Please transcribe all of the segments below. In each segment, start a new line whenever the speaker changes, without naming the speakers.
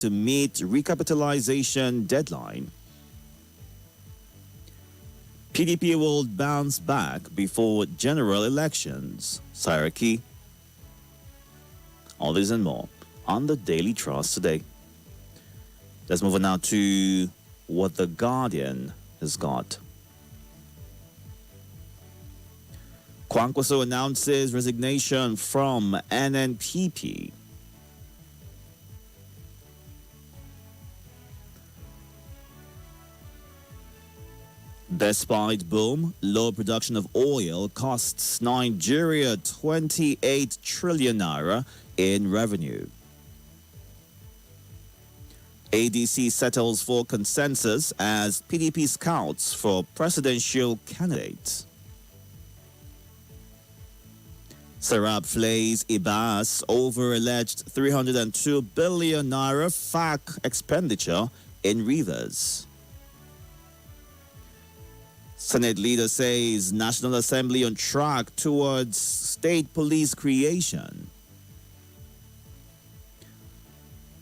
to meet recapitalization deadline. PDP will bounce back before general elections. Sairaki. All this and more on the Daily Trust today. Let's move on now to what The Guardian has got. Kwankwaso announces resignation from NNPP. Despite boom, low production of oil costs Nigeria 28 trillion naira in revenue. ADC settles for consensus as PDP scouts for presidential candidates. Sarab flays Ibas over alleged 302 billion naira FAC expenditure in Rivers. Senate leader says National Assembly on track towards state police creation.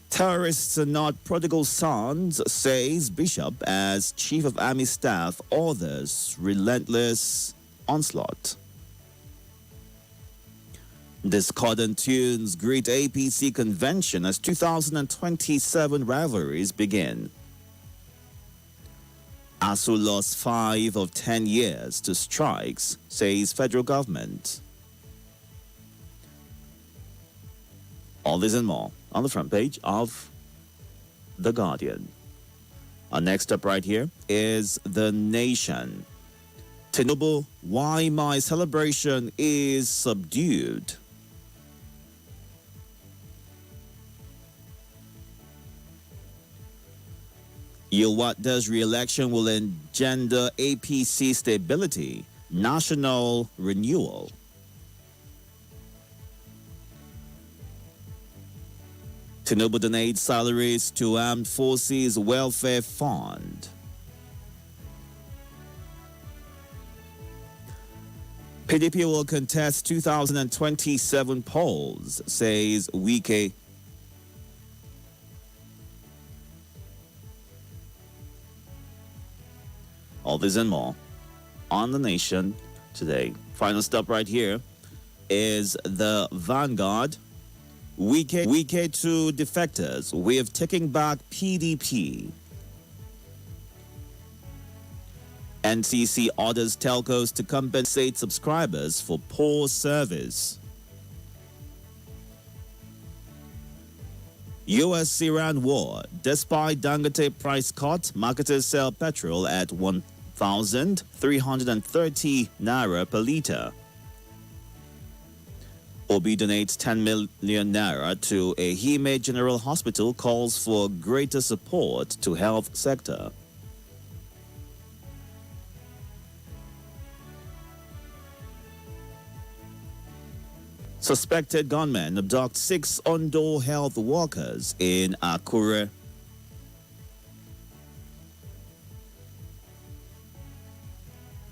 Terrorists are not prodigal sons, says Bishop as Chief of Army Staff orders relentless onslaught. Discordant tunes greet APC convention as 2027 rivalries begin. ASU lost 5 of 10 years to strikes, says federal government. All this and more on the front page of The Guardian. Our next up right here is The Nation. Tinubu, why my celebration is subdued. Yilwata's re-election will engender APC stability, national renewal. Tinubu donates salaries to Armed Forces Welfare Fund. PDP will contest 2027 polls, says Wike. All this and more on The Nation today. Final stop right here is the Vanguard. Wike to defectors. We have taken back PDP. NCC orders telcos to compensate subscribers for poor service. US-Iran war. Despite Dangote price cut, marketers sell petrol at 1,330 naira per litre. Obi donates 10 million naira to Ehime General Hospital, calls for greater support to health sector. Suspected gunmen abduct 6 Ondo health workers in Akure.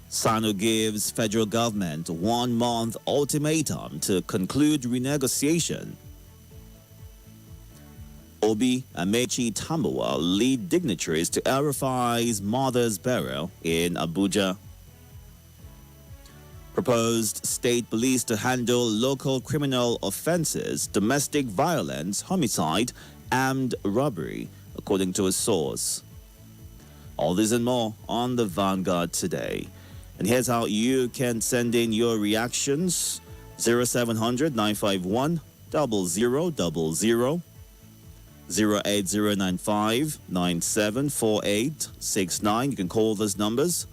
Sanu gives federal government 1 month ultimatum to conclude renegotiation. Obi Amechi Tambuwal lead dignitaries to El-Rufai's mother's burial in Abuja. Proposed state police to handle local criminal offenses, domestic violence, homicide, and robbery, according to a source. All this and more on the Vanguard today. And here's how you can send in your reactions. 0700 951 0000, 08095 974869. You can call those numbers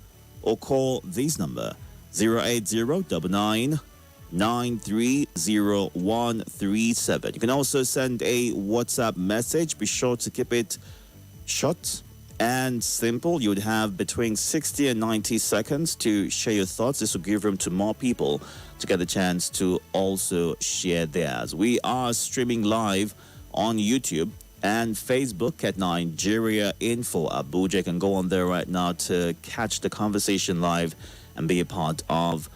or call this number 08099 930137. You can also send a WhatsApp message. Be sure to keep it short and simple. You would have between 60 and 90 seconds to share your thoughts. This will give room to more people to get the chance to also share theirs. We are streaming live on YouTube and Facebook at Nigeria Info Abuja. You can go on there right now to catch the conversation live and be a part of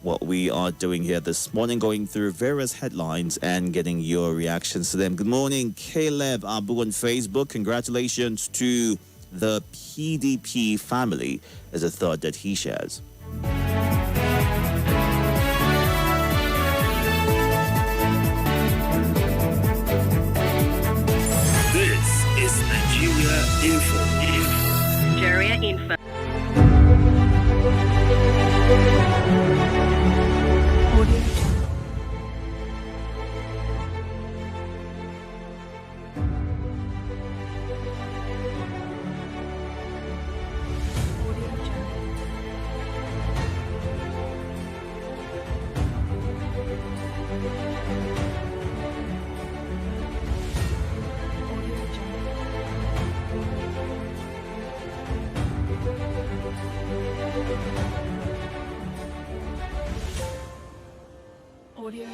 what we are doing here this morning, going through various headlines and getting your reactions to them. Good morning, Caleb Abu on Facebook. Congratulations to the PDP family, is a thought that he shares.
This is Nigeria Info.
Nigeria Info.
Audio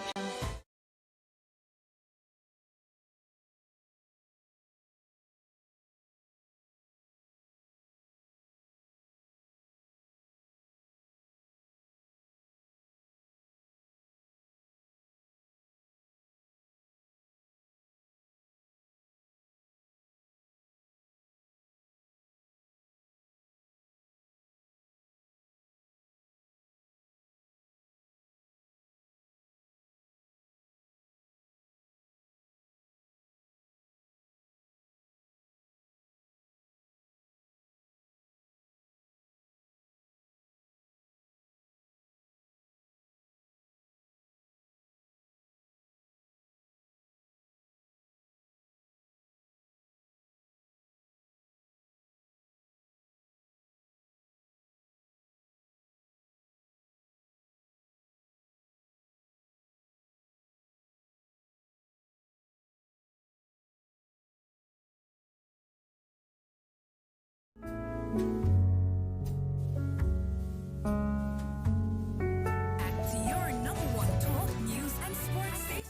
Your number one talk, news, and sports station.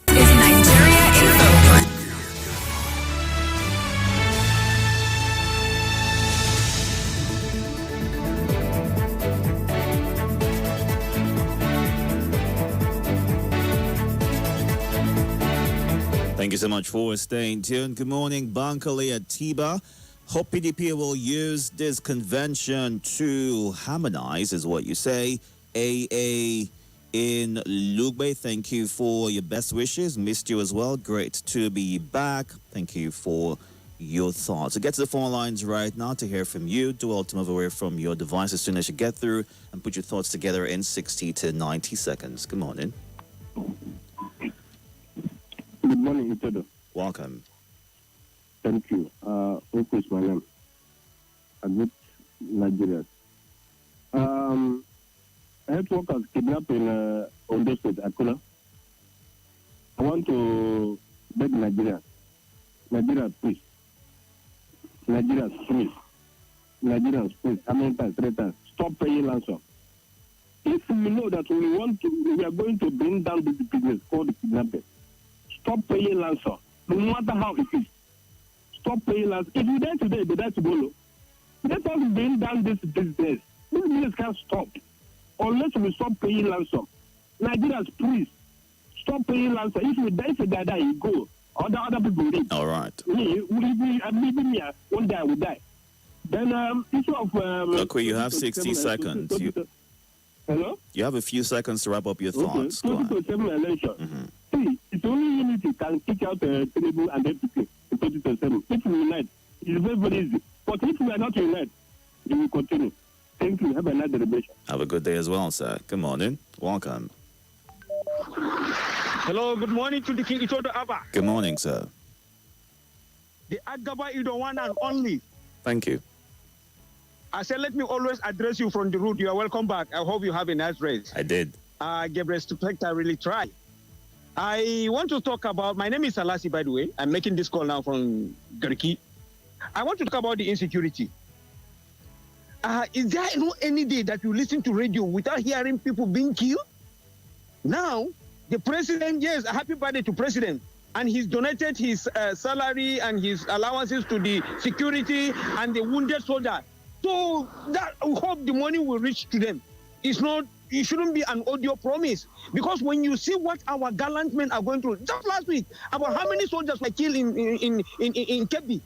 This is Nigeria Info.
Thank you so much for staying tuned. Good morning, Bankole Atiba. Hope PDP will use this convention to harmonize, is what you say. AA in Lugbe, thank you for your best wishes. Missed you as well. Great to be back. Thank you for your thoughts. So get to the phone lines right now to hear from you. Do all to move away from your device as soon as you get through and put your thoughts together in 60 to 90 seconds. Good morning.
Good morning, Itodo.
Welcome.
Thank you. Oko is my name. Admit Nigeria. Health workers kidnapped in Ondo State, Akula. I want to beg Nigeria. Nigeria, please. Nigeria, please. Nigeria, please. How many times? 3 times. Stop paying ransom. If we know that we are going to bring down this business called kidnapping, stop paying ransom. No matter how it is. Stop paying ransom. If you die today, they die tomorrow. Let us bring down this business. This business can't stop unless we stop paying ransom. Nigerians, please stop paying ransom. If you die, you go. Other people live.
All right.
I'm leaving here. One day I will die. Then issue of
Okay, you have 60 seconds.
Hello?
You have a few seconds to wrap up your thoughts. Go on.
2027 election. See, it's only unity can kick out Tinubu and FPP in 2027. If we unite, it's very, very easy. But if we are not united, we will continue. Thank you. Have a nice celebration.
Have a good day as well, sir. Good morning. Welcome.
Hello, good morning to the King Itodo Abba.
Good morning, sir.
The Agaba is the one and only.
Thank you.
I said, let me always address you from the root. You are welcome back. I hope you have a nice rest.
I did.
Gabriel Stupector really tried. I want to talk about, my name is Salasi, by the way. I'm making this call now from Garki. I want to talk about the insecurity. Is there any day that you listen to radio without hearing people being killed? Now, the president, yes, a happy birthday to president. And he's donated his salary and his allowances to the security and the wounded soldier. So that, I hope the money will reach to them. It's not it shouldn't be an audio promise. Because when you see what our gallant men are going through, just last week, about how many soldiers were killed in Kebbi.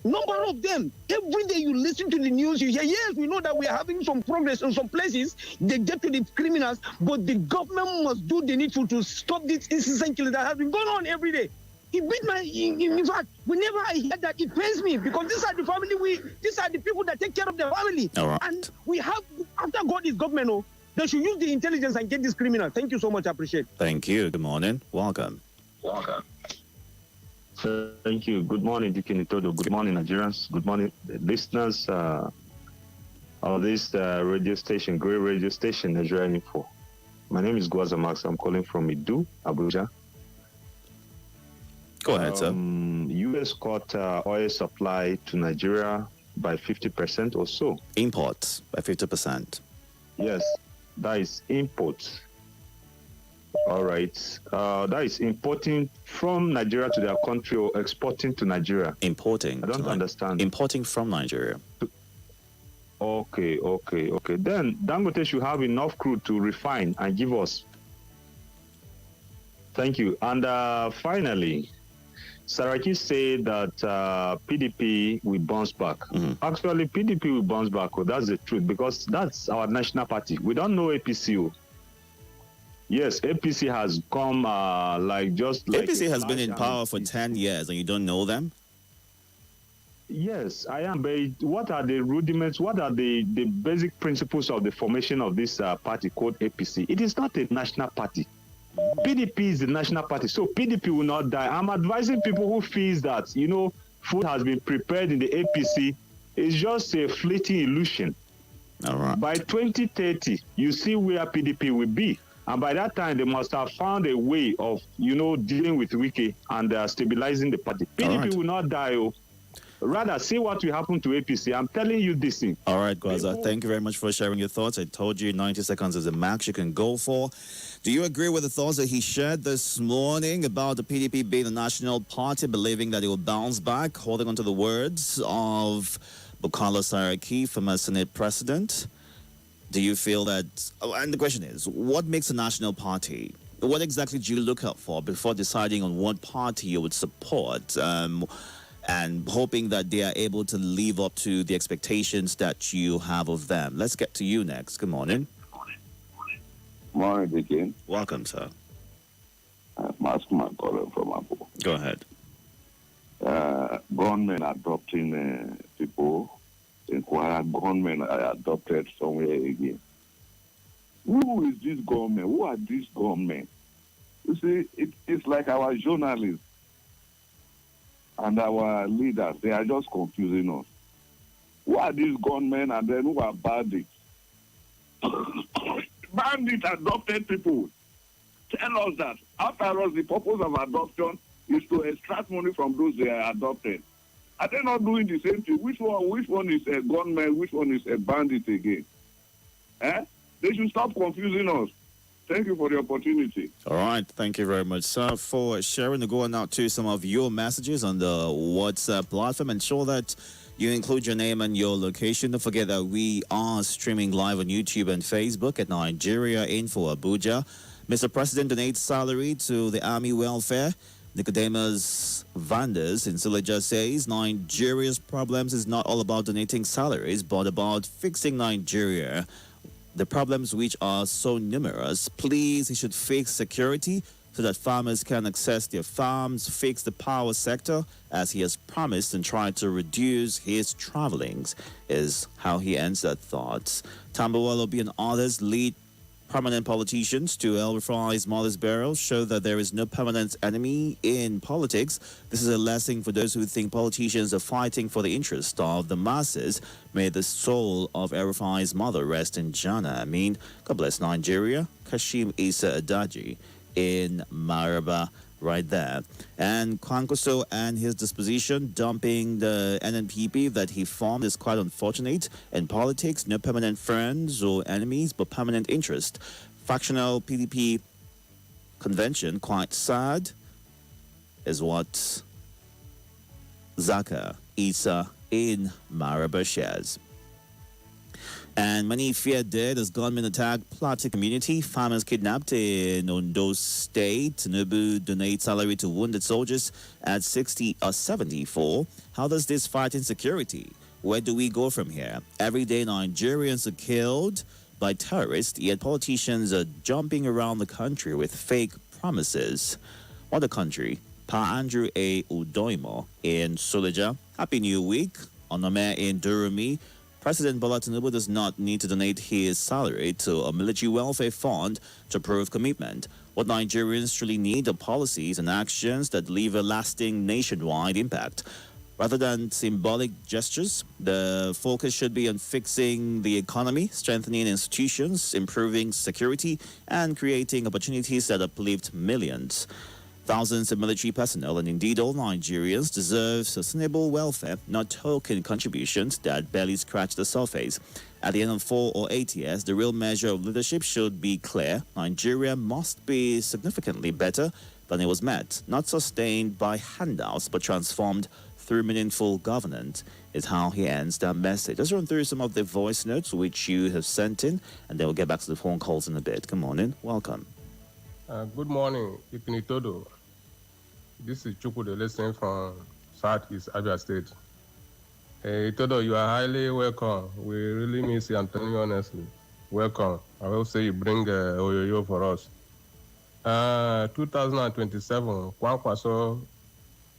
Number of them. Every day you listen to the news, you hear, yes, we know that we are having some progress in some places. They get to the criminals, but the government must do the needful to stop this incessant killing that has been going on every day. It beat my, in fact, whenever I hear that, it pains me because these are the family, these are the people that take care of their family.
All right.
And we have, after God is government, oh, they should use the intelligence and get this criminal. Thank you so much. I appreciate it.
Thank you. Good morning. Welcome.
Thank you. Good morning, Deacon Itodo. Good morning, Nigerians. Good morning, listeners of this radio station, great radio station, Nigeria Info. My name is Gwaza Max. I'm calling from Idu, Abuja.
Go ahead, sir.
U.S. cut oil supply to Nigeria by 50% or so.
Imports by 50%.
Yes, that is imports. All right. That is importing from Nigeria to their country or exporting to Nigeria.
Importing.
I don't understand.
Importing from Nigeria.
Okay. Then Dangote should have enough crude to refine and give us. Thank you. And finally, Saraki said that PDP will bounce back.
Mm-hmm.
Actually, PDP will bounce back. Oh, that's the truth because that's our national party. We don't know APC. Yes, APC has come
APC has been in power for 10 years and you don't know them?
Yes, I am. But what are the rudiments? What are the basic principles of the formation of this party called APC? It is not a national party. PDP is the national party, so PDP will not die. I'm advising people who feels that, food has been prepared in the APC. It's just a fleeting illusion.
All right.
By 2030, you see where PDP will be. And by that time, they must have found a way of, dealing with Wiki and stabilizing the party. PDP will not die. Rather, see what will happen to APC. I'm telling you this thing.
All right, Gwaza. Thank you very much for sharing your thoughts. I told you 90 seconds is the max you can go for. Do you agree with the thoughts that he shared this morning about the PDP being a national party, believing that it will bounce back, holding on to the words of Bukola Saraki, former Senate president? Do you feel that, and the question is, what makes a national party? What exactly do you look out for before deciding on what party you would support and hoping that they are able to live up to the expectations that you have of them? Let's get to you next. Good morning.
Morning, Deacon.
Welcome, sir.
Mascman calling from Abu.
Go ahead.
Government adopting people. Inquire government are adopted somewhere again. Who is this government? Who are these government? You see, it's like our journalists and our leaders. They are just confusing us. Who are these gunmen and then who are bandits? Bandits adopted people. Tell us that. After all, the purpose of adoption is to extract money from those they are adopted. Are they not doing the same thing? Which one is a gunman? Which one is a bandit again? They should stop confusing us. Thank you for the opportunity.
All right. Thank you very much, sir, for sharing and going out to some of your messages on the WhatsApp platform. Ensure that you include your name and your location. Don't forget that we are streaming live on YouTube and Facebook at Nigeria Info Abuja. Mr. President donates salary to the Army Welfare. Nicodemus Vanders in Suleja says Nigeria's problems is not all about donating salaries, but about fixing Nigeria. The problems which are so numerous, please, he should fix security so that farmers can access their farms, fix the power sector as he has promised, and try to reduce his travelings, is how he ends that thoughts. Tambawalobi and others lead prominent politicians to El Rufai's mother's burial show that there is no permanent enemy in politics. This is a lesson for those who think politicians are fighting for the interest of the masses. May the soul of El Rufai's mother rest in Jannah. God bless Nigeria. Kashim Isa Adaji in Maraba right there. And Kwankoso and his disposition, dumping the NNPP that he formed, is quite unfortunate. In politics, no permanent friends or enemies, but permanent interest. Factional PDP convention, quite sad, is what Zaka Isa in Maraba shares. And many fear dead as gunmen attack Plateau community. Farmers kidnapped in Ondo State. Tinubu donates salary to wounded soldiers at 60 or 74. How does this fight insecurity? Where do we go from here? Every day Nigerians are killed by terrorists, yet politicians are jumping around the country with fake promises. What a country. Pa Andrew A. Udoimo in Suleja. Happy New Week. Onome in Durumi. President Bola Tinubu does not need to donate his salary to a military welfare fund to prove commitment. What Nigerians truly need are policies and actions that leave a lasting nationwide impact. Rather than symbolic gestures, the focus should be on fixing the economy, strengthening institutions, improving security, and creating opportunities that uplift millions. Thousands of military personnel and indeed all Nigerians deserve sustainable welfare, not token contributions that barely scratch the surface. At the end of 4 or 8 years, the real measure of leadership should be clear. Nigeria must be significantly better than it was met, not sustained by handouts, but transformed through meaningful governance, is how he ends that message. Let's run through some of the voice notes which you have sent in, and then we'll get back to the phone calls in a bit. Good morning. Welcome.
Good morning, Itodo. This is Chukwude listening from Southeast Abia State. Itodo, you are highly welcome. We really miss you, I'm telling you honestly. Welcome. I will say you bring Oyoyo for us. 2027, Kwankwaso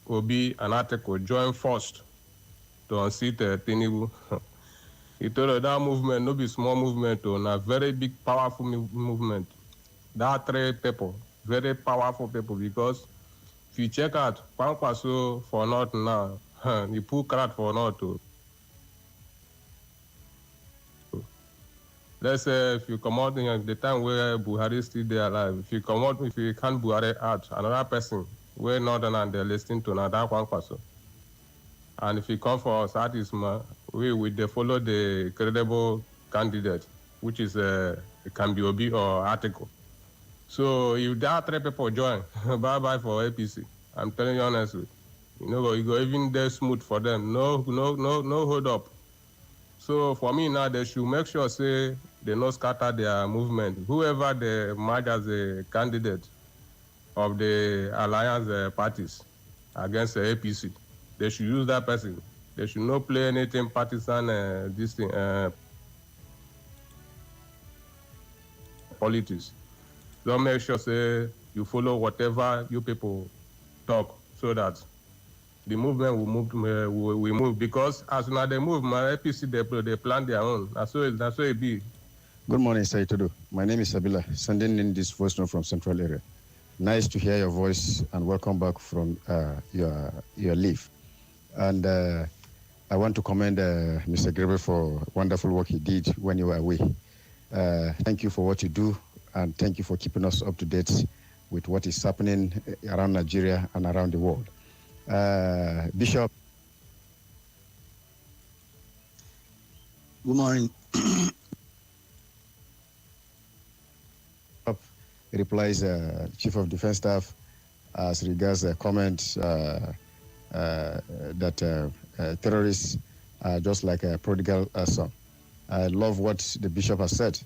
Obi and Ateko join first to unseat Tinubu. Itodo, that movement, no be small movement, a very big, powerful movement. That 3 people, very powerful people, because if you check out Kwankwaso for North now, you put crowd for North too. Let's say if you come out in the time where Buhari is still there alive, if you can't Buhari out, another person, where Northern and they're listening to another Kwankwaso. And if you come for Southeast, we follow the credible candidate, which is it can be Obi or Article. So if there are 3 people join, bye-bye for APC. I'm telling you honestly. You go even there smooth for them. No hold up. So for me now, they should make sure, say, they not scatter their movement. Whoever they merge as a candidate of the alliance parties against the APC, they should use that person. They should not play anything partisan, politics. Don't make sure, say, you follow whatever you people talk, so that the movement will move. Because as soon as they move, my APC, they plan their own. That's so it be.
Good morning, Sir Itodo. My name is Sabila, sending in this voice note from Central Area. Nice to hear your voice and welcome back from your leave. And I want to commend Mr. Grebe for wonderful work he did when you were away. Thank you for what you do, and thank you for keeping us up to date with what is happening around Nigeria and around the world. Bishop.
Good morning.
Replies Chief of Defense Staff as regards the comment that terrorists are just like a prodigal son. I love what the bishop has said.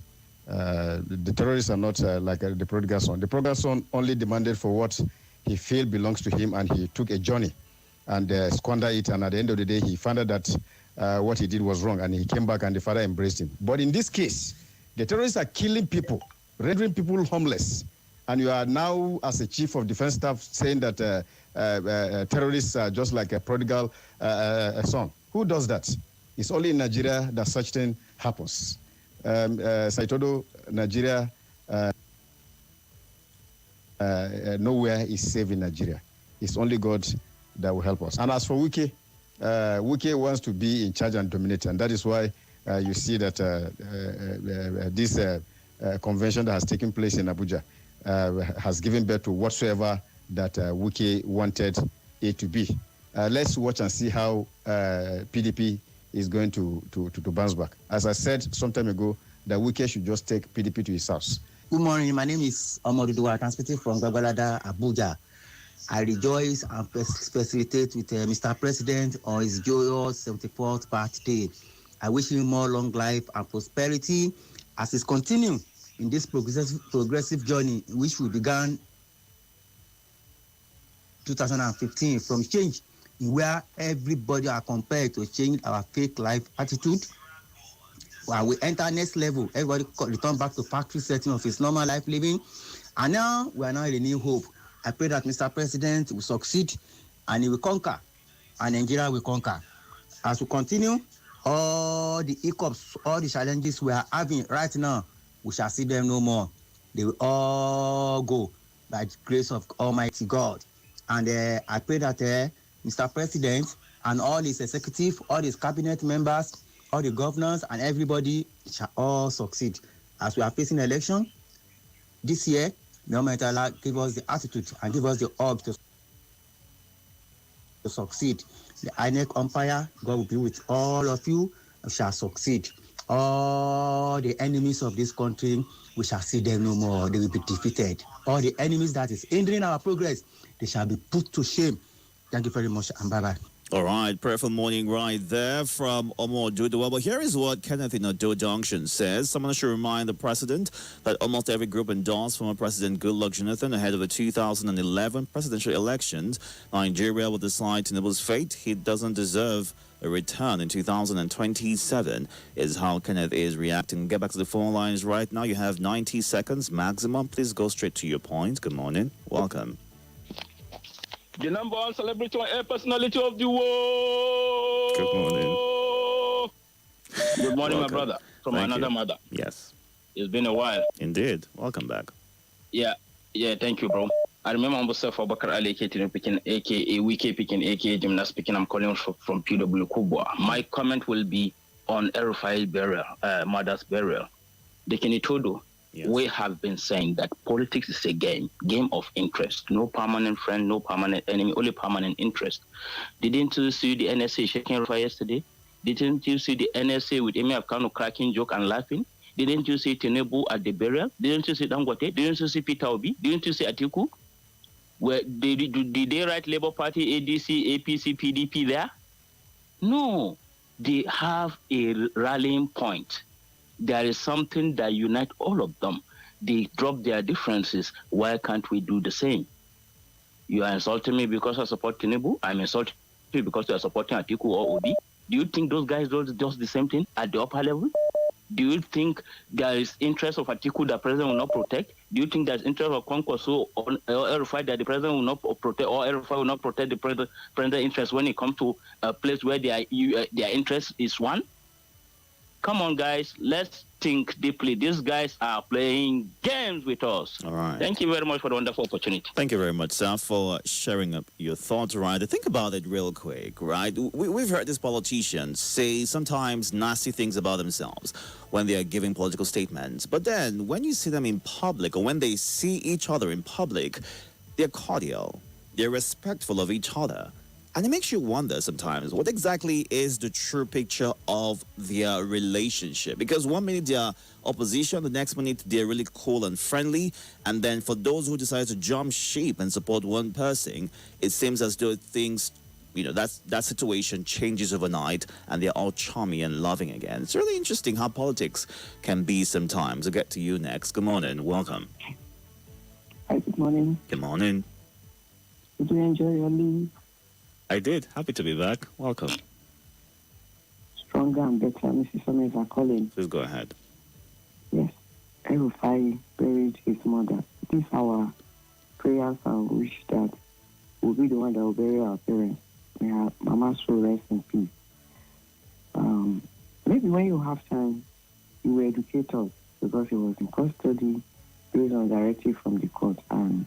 The terrorists are not like the prodigal son. The prodigal son only demanded for what he felt belongs to him, and he took a journey and squandered it. And at the end of the day, he found out that what he did was wrong, and he came back and the father embraced him. But in this case, the terrorists are killing people, rendering people homeless. And you are now, as a chief of defense staff, saying that terrorists are just like a prodigal son. Who does that? It's only in Nigeria that such thing happens. Itodo, Nigeria, nowhere is safe in Nigeria. It's only God that will help us. And as for Wike, Wike wants to be in charge and dominate, and that is why you see that this convention that has taken place in Abuja has given birth to whatsoever that Wike wanted it to be. Let's watch and see how PDP is going to bounce back. As I said some time ago, that Wike should just take PDP to his house.
Good morning. My name is Omodudu. I'm transmitting from Gbagbalaga, Abuja. I rejoice and felicitate with Mr. President on his joyous 74th birthday. I wish him more long life and prosperity as he's continuing in this progressive journey which we began 2015 from change in where everybody are compared to change our fake life attitude. While we enter next level, everybody return back to factory setting of his normal life living. And now we are now in a new hope. I pray that Mr. President will succeed and he will conquer and Nigeria will conquer. As we continue, all the hiccups, all the challenges we are having right now, we shall see them no more. They will all go by the grace of Almighty God. And I pray that Mr. President and all his executive, all his cabinet members, all the governors and everybody shall all succeed. As we are facing election this year, may Almighty Allah give us the attitude and give us the urge to succeed. The INEC umpire, God will be with all of you, shall succeed. All the enemies of this country, we shall see them no more. They will be defeated. All the enemies that is hindering our progress, they shall be put to shame. Thank you very much and bye-bye.
All right, prayerful morning right there from Itodo. Well, here is what Kenneth in Ado Junction says. Someone should remind the president that almost every group endorsed former President Goodluck Jonathan ahead of the 2011 presidential elections. Nigeria will decide Tinubu's fate. He doesn't deserve a return in 2027 is how Kenneth is reacting. Get back to the phone lines right now. You have 90 seconds maximum. Please go straight to your point. Good morning. Welcome.
The number one celebrity and air personality of the world.
Good morning.
Good morning, my
Welcome.
brother. From
Thank
another
you.
mother.
Yes.
It's been a while.
Indeed. Welcome back.
Yeah, thank you, bro. I remember myself, Abakar Ali picking, aka Wiki picking, aka Gymnast picking. I'm calling from PW Kubwa. My comment will be on Erufai burial, mother's burial. The Itodo.
Yes.
We have been saying that politics is a game of interest. No permanent friend, no permanent enemy, only permanent interest. Didn't you see the NSA shaking Erufai yesterday? Didn't you see the NSA with Emir Kano cracking joke and laughing? Didn't you see Tinubu at the burial? Didn't you see Dangote? Didn't you see Peter Obi? Didn't you see Atiku? Did they write Labour Party, ADC, APC, PDP there? No. They have a rallying point. There is something that unites all of them. They drop their differences. Why can't we do the same? You are insulting me because I support Tinubu. I'm insulting you because you are supporting Atiku or Obi. Do you think those guys do just the same thing at the upper level? Do you think there is interest of Atiku that the president will not protect? Do you think there is interest of Kwankwaso or Erufai that the president will not protect, or Erufai will not protect the president's interest when it comes to a place where their interest is one? Come on, guys. Let's think deeply. These guys are playing games with us.
All right.
Thank you very much for the wonderful opportunity.
Thank you very much, sir, for sharing up your thoughts, right? Think about it real quick, right? We've heard these politicians say sometimes nasty things about themselves when they are giving political statements. But then when you see them in public or when they see each other in public, they're cordial. They're respectful of each other. And it makes you wonder sometimes, what exactly is the true picture of their relationship? Because one minute they're opposition, the next minute they're really cool and friendly. And then for those who decide to jump ship and support one person, it seems as though things, that situation changes overnight and they're all charming and loving again. It's really interesting how politics can be sometimes. I'll get to you next. Good morning. Welcome.
Hi, good morning.
Good morning.
Did you enjoy your leave?
I did. Happy to be back. Welcome.
Stronger and better, Mrs. Summers are calling.
Please go ahead.
Yes. Erufai buried his mother. This our prayers and wish that we'll be the one that will bury our parents. May our mama soul rest in peace. Maybe when you have time, you will educate us because he was in custody based on directive from the court. And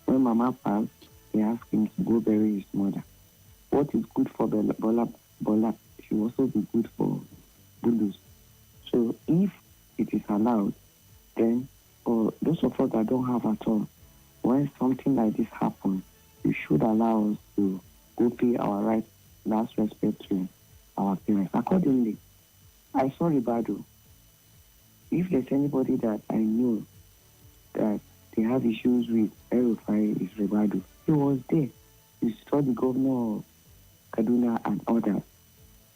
when mama passed, they asked him to go bury his mother. What is good for Bola should also be good for Bulus. So if it is allowed, then for those of us that don't have at all, when something like this happens, you should allow us to go pay our last respect to our parents. Accordingly, I saw Ribado. If there's anybody that I know that they have issues with Erufai, is Ribado. He was there. You saw the governor of Kaduna and others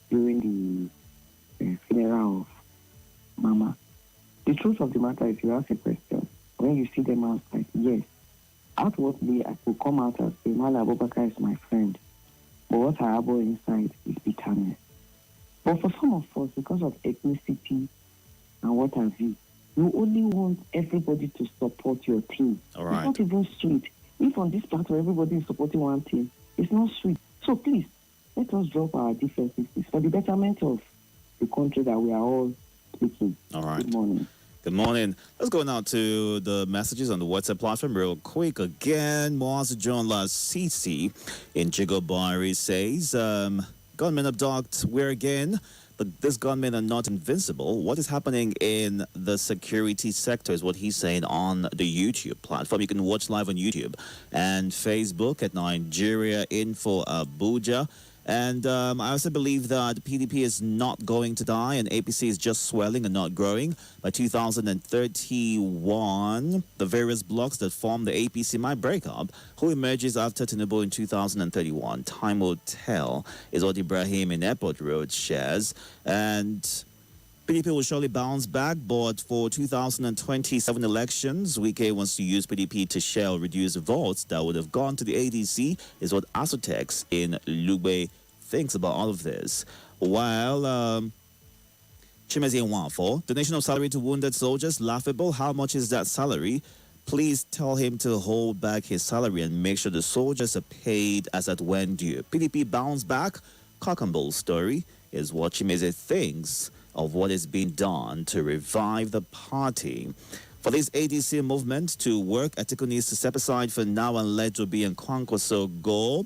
during funeral of Mama. The truth of the matter is, you ask a question. When you see them outside, yes, outwardly I could come out and say, Mala Abubakar is my friend. But what I harbor inside is bitterness. But for some of us, because of ethnicity and what have you, you only want everybody to support your team.
All right.
It's not even sweet. If on this platform everybody is supporting one team, it's not sweet. So please, let us drop our differences for the betterment of the country that we are all speaking.
All right.
Good morning.
Good morning. Let's go now to the messages on the WhatsApp platform real quick. Again, Moaz John La Sisi in Jigobari says, gunmen abduct where again? But these gunmen are not invincible. What is happening in the security sector is what he's saying on the YouTube platform. You can watch live on YouTube and Facebook at Nigeria Info Abuja. And I also believe that PDP is not going to die and APC is just swelling and not growing. By 2031, the various blocks that form the APC might break up. Who emerges after Tinubu in 2031? Time will tell, is what Ibrahim in Airport Road shares. And PDP will surely bounce back, but for 2027 elections, Wike wants to use PDP to share or reduce votes that would have gone to the ADC, is what Asotex in Lugbe thinks about all of this. While Chimezi Nwafo, donation of salary to wounded soldiers, laughable. How much is that salary? Please tell him to hold back his salary and make sure the soldiers are paid as at when due. PDP bounce back. Cock and bull story is what Chimezi thinks of what is being done to revive the party. For this ADC movement to work, Atiku needs to step aside for now and let Obi and Kwankwaso go.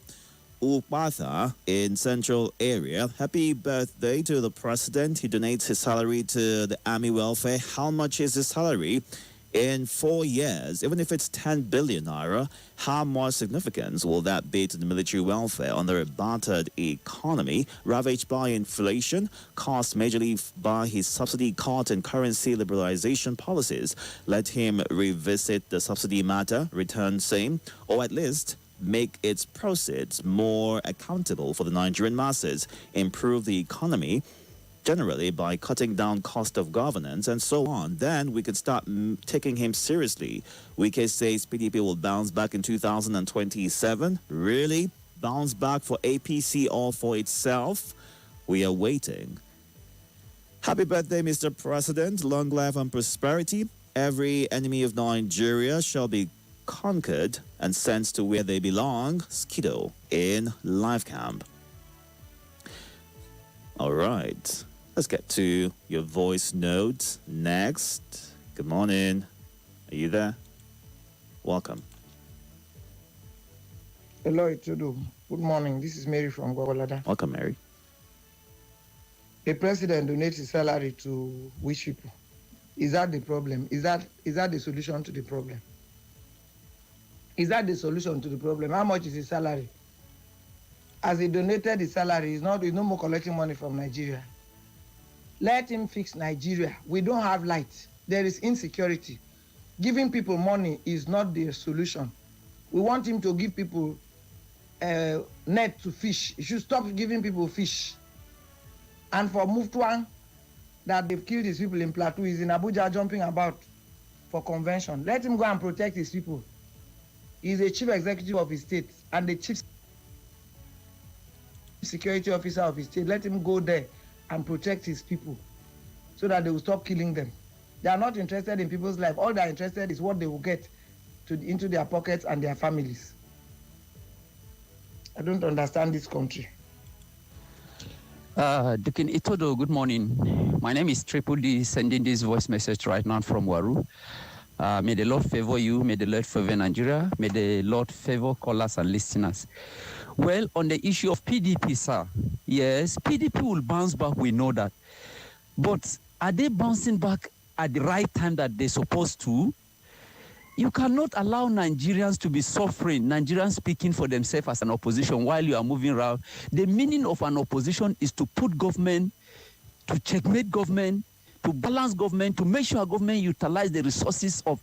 Upatha in central area. Happy birthday to the president. He donates his salary to the army welfare. How much is his salary? In 4 years, even if it's 10 billion naira, how much significance will that be to the military welfare under a battered economy, ravaged by inflation, caused majorly by his subsidy cut and currency liberalization policies? Let him revisit the subsidy matter, return same, or at least make its proceeds more accountable for the Nigerian masses, improve the economy, generally by cutting down cost of governance and so on. Then we could start taking him seriously. Wike says PDP will bounce back in 2027. Really? Bounce back for APC or for itself? We are waiting. Happy birthday, Mr. President. Long life and prosperity. Every enemy of Nigeria shall be conquered and sent to where they belong. Skido in Life Camp. All right. Let's get to your voice note next. Good morning. Are you there? Welcome.
Hello, Itodo. Good morning. This is Mary from Gwagwalada.
Welcome, Mary.
A president donates his salary to which people? Is that the problem? Is that the solution to the problem? Is that the solution to the problem? How much is his salary? As he donated his salary, he's no more collecting money from Nigeria. Let him fix Nigeria. We don't have light. There is insecurity. Giving people money is not the solution. We want him to give people net to fish. He should stop giving people fish. And for Muftuan, that they've killed his people in Plateau, he's in Abuja jumping about for convention. Let him go and protect his people. He's a chief executive of his state and the chief security officer of his state. Let him go there and protect his people so that they will stop killing them. They are not interested in people's life. All they are interested is what they will get into their pockets and their families. I don't understand this country.
Deacon Itodo, good morning. My name is Triple D, sending this voice message right now from Waru. May the Lord favor you. May the Lord favor Nigeria. May the Lord favor callers and listeners. Well, on the issue of PDP, sir, yes, PDP will bounce back. We know that. But are they bouncing back at the right time that they're supposed to? You cannot allow Nigerians to be suffering, Nigerians speaking for themselves as an opposition while you are moving around. The meaning of an opposition is to put government, to checkmate government, to balance government, to make sure government utilize the resources of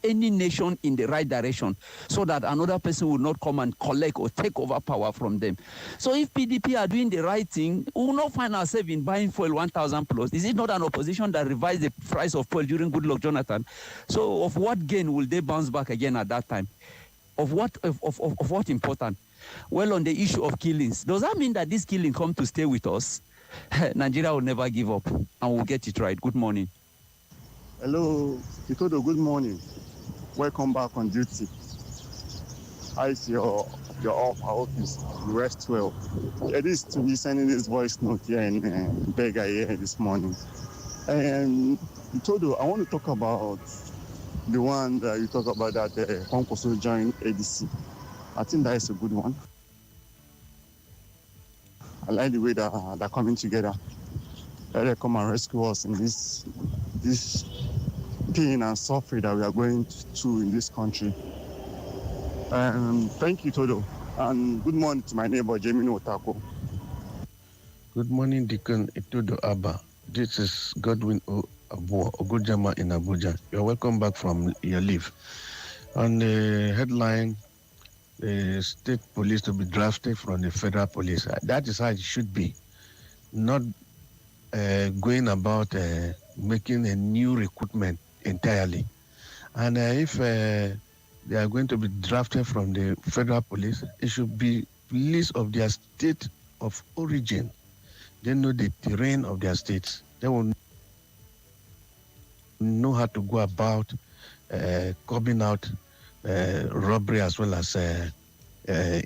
any nation in the right direction so that another person will not come and collect or take over power from them. So if PDP are doing the right thing, we will not find ourselves in buying fuel 1,000 plus. Is it not an opposition that revised the price of fuel during Goodluck Jonathan? So of what gain will they bounce back again at that time? Of what important? Well, on the issue of killings, does that mean that this killing come to stay with us? Nigeria will never give up, and we'll get it right. Good morning.
Hello, Itodo, good morning. Welcome back on duty. How is your office? You rest well. It is to be sending this voice note here in Bega here this morning. And Itodo, I want to talk about the one that you talk about that Kwankwaso joined ADC. I think that is a good one. I like the way that they're coming together. Let them come and rescue us in this pain and suffering that we are going through in this country. Thank you, Todo. And good morning to my neighbor, Jamie Otako.
Good morning, Deacon Itodo Abba. This is Godwin Ogujama in Abuja. You're welcome back from your leave. On the headline, the state police to be drafted from the federal police. That is how it should be. Not going about making a new recruitment entirely. And if they are going to be drafted from the federal police, it should be list of their state of origin. They know the terrain of their states. They will know how to go about cobbing out robbery as well as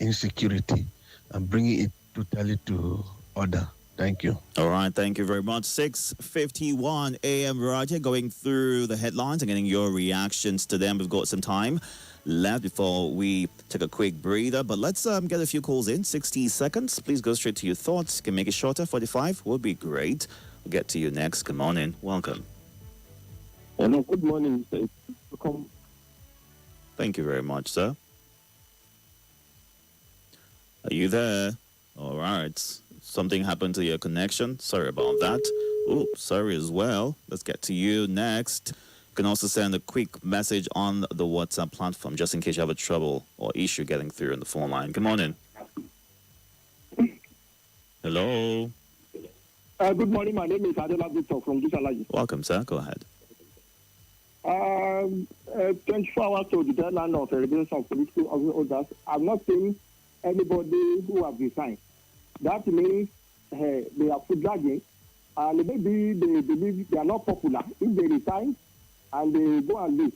insecurity and bringing it totally to order. Thank you.
All right, thank you very much. 6:51 a.m. Roger, going through the headlines and getting your reactions to them. We've got some time left before we take a quick breather, but let's get a few calls in. 60 seconds. Please go straight to your thoughts. You can make it shorter. 45 would be great. We'll get to you next. Come on in. Welcome.
Hello, good morning, sir. Welcome.
Thank you very much, sir. Are you there? All right. Something happened to your connection. Sorry about that. Oh, sorry as well. Let's get to you next. You can also send a quick message on the WhatsApp platform just in case you have a trouble or issue getting through on the phone line. Good morning. Hello.
Good morning. My name is Adela Victor from Gusalaji.
Welcome, sir. Go ahead.
24 hours to the deadline of revelation of political orders. I've not seen anybody who has resigned. That means they are food dragging, and maybe they believe they are not popular. If they resign and they go and leave,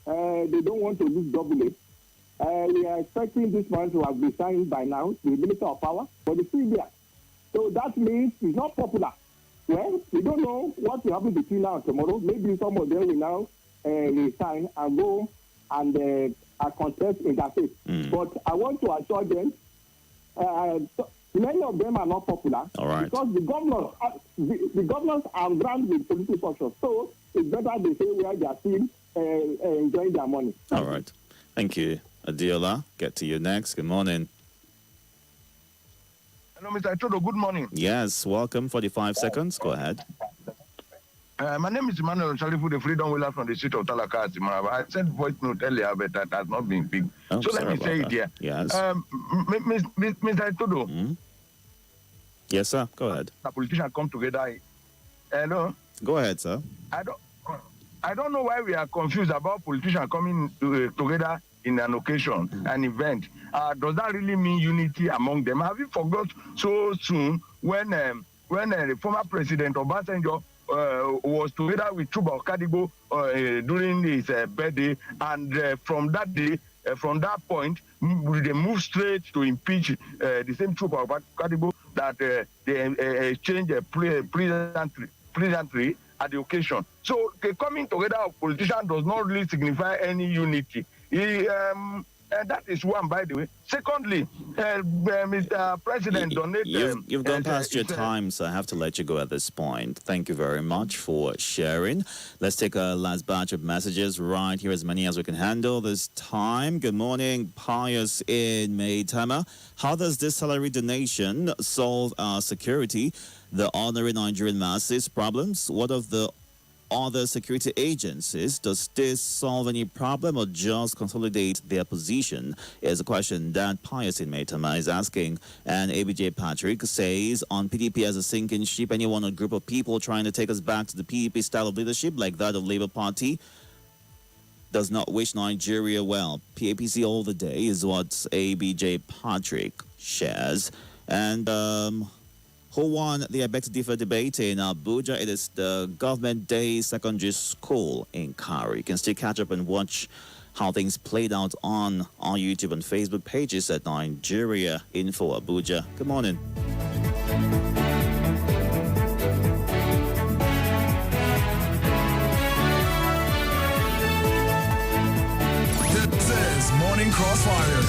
they don't want to lose doubly. We are expecting this man to have resigned by now, the Minister of Power, but it's still there. So that means he's not popular. Well, we don't know what will happen between now and tomorrow. Maybe some of them will now resign and go and contest in that state. But I want to assure them, many of them are not popular.
All right.
Because the governors are grand with political structure. So it's better they say where they are still enjoying their money.
All right. Thank you, Adiola. Get to you next. Good morning.
Hello, Mr. Itodo. Good morning.
Yes, welcome. 45 seconds. Go ahead.
My name is Emmanuel Chalifu, the Freedom Wheeler from the street of Talaka. I sent voice note earlier, but that has not been picked.
Oh,
so let me say
that.
it here.
Yes.
Mr. Itodo.
Mm-hmm. Yes, sir. Go ahead.
The politicians come together. Hello?
Go ahead, sir.
I don't know why we are confused about politicians coming together in an occasion, an event. Does that really mean unity among them? Have you forgot so soon when the former president Obasanjo was together with Chuba Okadibo during his birthday, and from that day, from that point, they moved straight to impeach the same Chuba Okadibo that they exchanged pleasantry at the occasion. So coming together of politicians does not really signify any unity. That is one, by the way. Secondly, Mr. President,
you've gone past your time, so I have to let you go at this point. Thank you very much for sharing. Let's take a last batch of messages right here, as many as we can handle this time. Good morning, Pius in Maitama. How does this salary donation solve our security, the ordinary Nigerian masses' problems? What of the other security agencies. Does this solve any problem or just consolidate their position? Is a question that Pius in Maitama is asking. And ABJ Patrick says, on PDP as a sinking ship, anyone or group of people trying to take us back to the PDP style of leadership like that of Labour Party does not wish Nigeria well. PAPC all the day is what ABJ Patrick shares. And who won the I beg to differ debate in Abuja? It is the Government Day Secondary School in Kari. You can still catch up and watch how things played out on our YouTube and Facebook pages at Nigeria Info Abuja. Good morning.
This is Morning Crossfire.